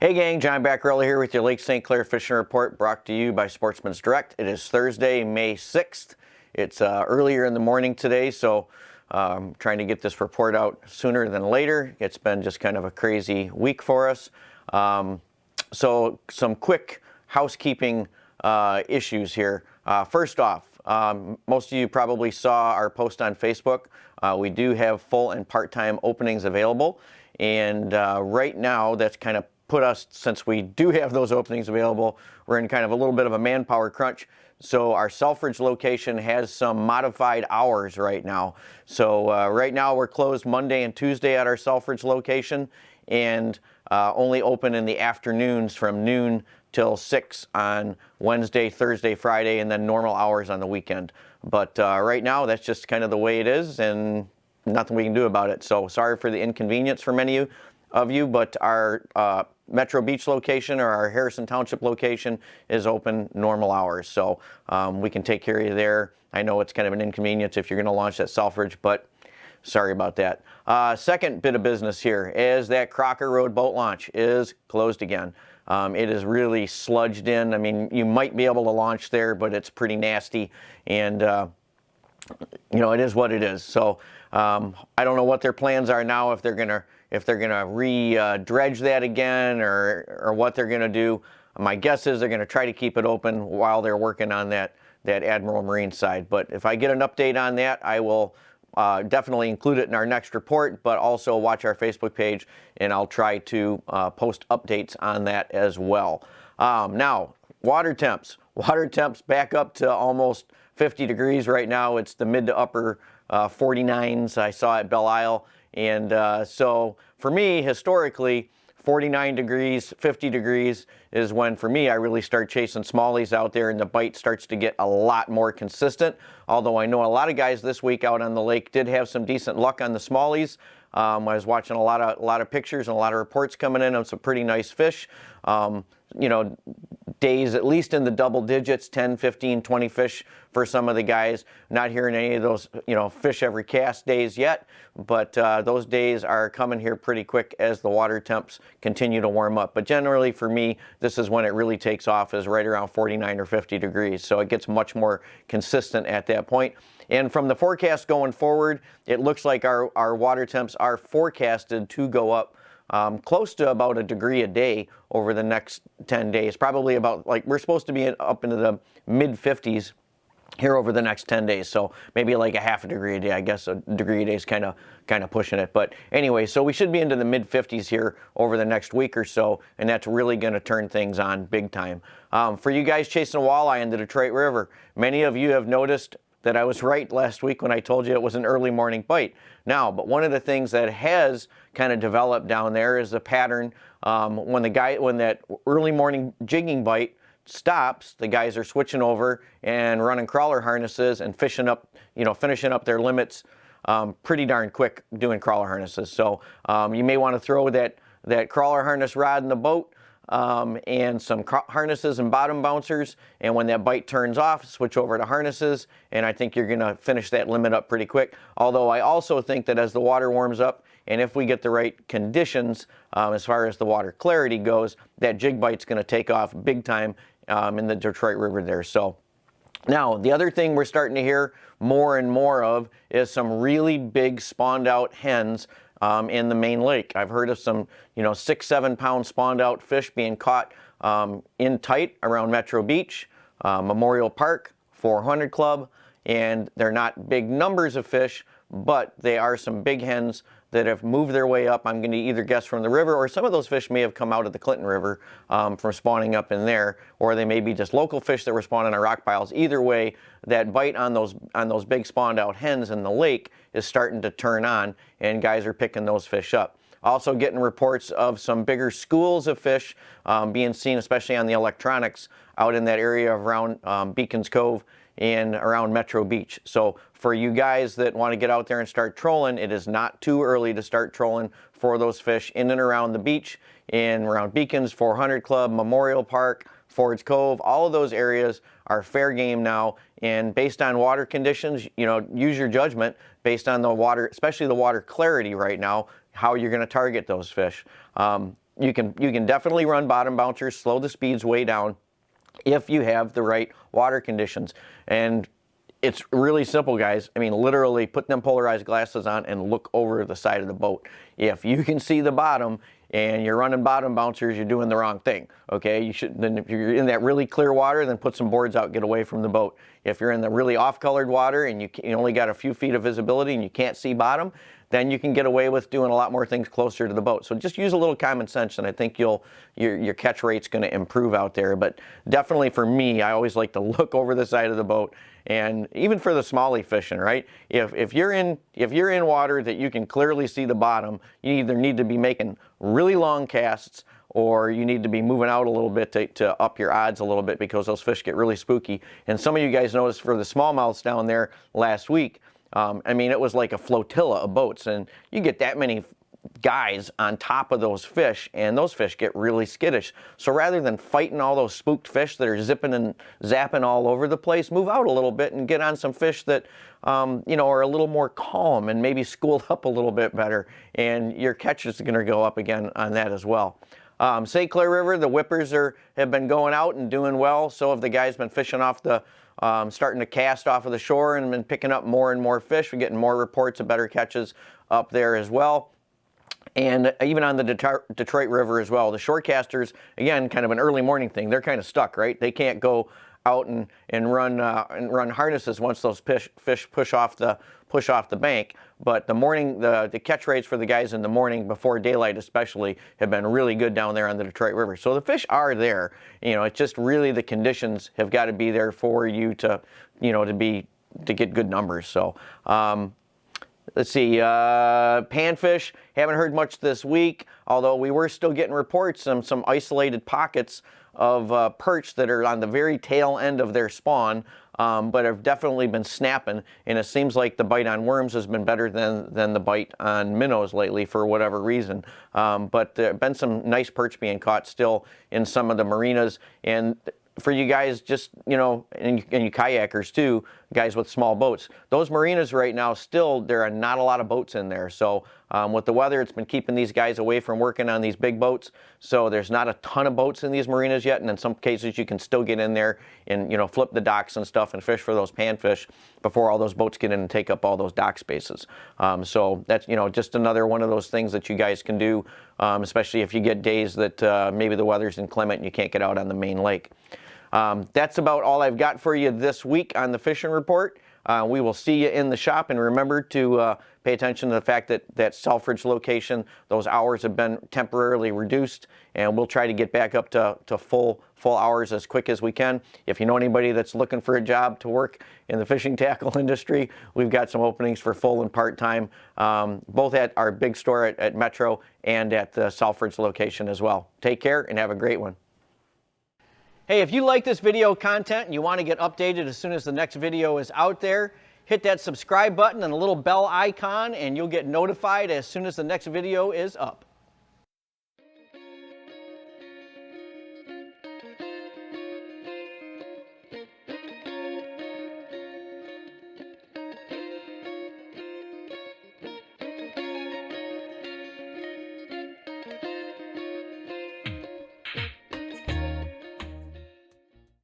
Hey gang, John Bacarella here with your Lake St. Clair Fishing Report, brought to you by Sportsman's Direct. It is Thursday, May 6th. It's earlier in the morning today, so trying to get this report out sooner than later. It's been just kind of a crazy week for us. So some quick housekeeping issues here. First off, most of you probably saw our post on Facebook. We do have full and part-time openings available, and right now that's kind of put us, since we do have those openings available, we're in kind of a little bit of a manpower crunch. So our Selfridge location has some modified hours right now. So right now we're closed Monday and Tuesday at our Selfridge location, and only open in the afternoons from noon till 6 on Wednesday, Thursday, Friday, and then normal hours on the weekend. But right now that's just kind of the way it is, and nothing we can do about it. So sorry for the inconvenience for many of you, but our Metro Beach location or our Harrison Township location is open normal hours. So we can take care of you there. I know it's kind of an inconvenience if you're going to launch at Selfridge, but sorry about that. Second bit of business here is that Crocker Road boat launch is closed again. It is really sludged in. I mean, you might be able to launch there, but it's pretty nasty, and you know, it is what it is. So I don't know what their plans are now, if they're gonna re-dredge that again, or what they're gonna do. My guess is they're gonna try to keep it open while they're working on that Admiral Marine side. But if I get an update on that, I will definitely include it in our next report, but also watch our Facebook page, and I'll try to post updates on that as well. Now, water temps. Water temps back up to almost 50 degrees right now. It's the mid to upper 49s I saw at Belle Isle. And so for me, historically, 49 degrees, 50 degrees is when, for me, I really start chasing smallies out there, and the bite starts to get a lot more consistent. Although I know a lot of guys this week out on the lake did have some decent luck on the smallies. I was watching a lot of pictures and a lot of reports coming in on some pretty nice fish. You know, days at least in the double digits, 10, 15, 20 fish for some of the guys. Not hearing any of those, you know, fish every cast days yet, but those days are coming here pretty quick as the water temps continue to warm up. But generally for me, this is when it really takes off, is right around 49 or 50 degrees. So it gets much more consistent at that point. And from the forecast going forward, it looks like our water temps are forecasted to go up close to about a degree a day over the next 10 days. Probably about, like, we're supposed to be up into the mid 50s here over the next 10 days. So maybe like a half a degree a day. I guess a degree a day is kind of pushing it. But anyway, so we should be into the mid 50s here over the next week or so, and that's really going to turn things on big time. For you guys chasing a walleye in the Detroit River, many of you have noticed that I was right last week when I told you it was an early morning bite. Now, but one of the things that has kind of developed down there is the pattern. When that early morning jigging bite stops, the guys are switching over and running crawler harnesses and finishing up their limits pretty darn quick doing crawler harnesses. So you may want to throw that crawler harness rod in the boat, and some harnesses and bottom bouncers, and when that bite turns off, switch over to harnesses, and I think you're going to finish that limit up pretty quick. Although I also think that as the water warms up, and if we get the right conditions as far as the water clarity goes, that jig bite's going to take off big time in the Detroit River there. So now, the other thing we're starting to hear more and more of is some really big spawned out hens in the main lake. I've heard of some, 6-7 pound spawned out fish being caught in tight around Metro Beach, Memorial Park, 400 Club, and they're not big numbers of fish, but they are some big hens that have moved their way up. I'm going to either guess from the river, or some of those fish may have come out of the Clinton River from spawning up in there, or they may be just local fish that were spawning on rock piles. Either way, that bite on those big spawned out hens in the lake is starting to turn on, and guys are picking those fish up. Also getting reports of some bigger schools of fish being seen, especially on the electronics, out in that area around Beacons Cove and around Metro Beach. So for you guys that want to get out there and start trolling, it is not too early to start trolling for those fish in and around the beach, in around Beacons, 400 Club, Memorial Park, Ford's Cove. All of those areas are fair game now, and based on water conditions, use your judgment based on the water, especially the water clarity right now, how you're going to target those fish. you can definitely run bottom bouncers, slow the speeds way down if you have the right water conditions. And it's really simple, guys. I mean, literally put them polarized glasses on and look over the side of the boat. If you can see the bottom and you're running bottom bouncers, you're doing the wrong thing, okay? You should, then if you're in that really clear water, then put some boards out, get away from the boat. If you're in the really off-colored water and you only got a few feet of visibility and you can't see bottom, then you can get away with doing a lot more things closer to the boat. So just use a little common sense, and I think your catch rate's going to improve out there. But definitely for me, I always like to look over the side of the boat. And even for the smallie fishing, right? If you're in water that you can clearly see the bottom, you either need to be making really long casts, or you need to be moving out a little bit to up your odds a little bit, because those fish get really spooky. And some of you guys noticed for the smallmouths down there last week, I mean, it was like a flotilla of boats, and you get that many guys on top of those fish, and those fish get really skittish. So rather than fighting all those spooked fish that are zipping and zapping all over the place, move out a little bit and get on some fish that you know, are a little more calm and maybe schooled up a little bit better, and your catch is going to go up again on that as well. St. Clair River, the whippers have been going out and doing well. So have the guys been fishing off the starting to cast off of the shore and been picking up more and more fish. We're getting more reports of better catches up there as well. And even on the Detroit River as well. The shorecasters, again, kind of an early morning thing. They're kind of stuck, right? They can't go out and run harnesses once those fish push off the bank. But the morning, the catch rates for the guys in the morning before daylight especially have been really good down there on the Detroit River. So the fish are there. You know, it's just really the conditions have got to be there for you to, you know, to get good numbers. So let's see, panfish, haven't heard much this week, although we were still getting reports, some isolated pockets of perch that are on the very tail end of their spawn, but have definitely been snapping, and it seems like the bite on worms has been better than the bite on minnows lately for whatever reason. But there have been some nice perch being caught still in some of the marinas. And for you guys, just, you know, and you kayakers too, guys with small boats, those marinas right now, still, there are not a lot of boats in there. So with the weather, it's been keeping these guys away from working on these big boats. So there's not a ton of boats in these marinas yet. And in some cases, you can still get in there and, you know, flip the docks and stuff and fish for those panfish before all those boats get in and take up all those dock spaces. So that's, you know, just another one of those things that you guys can do, especially if you get days that maybe the weather's inclement and you can't get out on the main lake. That's about all I've got for you this week on the fishing report. We will see you in the shop, and remember to pay attention to the fact that that Selfridge location, those hours have been temporarily reduced, and we'll try to get back up to full hours as quick as we can. If you know anybody that's looking for a job to work in the fishing tackle industry, we've got some openings for full and part-time, both at our big store at Metro and at the Selfridge location as well. Take care and have a great one. Hey, if you like this video content and you want to get updated as soon as the next video is out there, hit that subscribe button and the little bell icon, and you'll get notified as soon as the next video is up.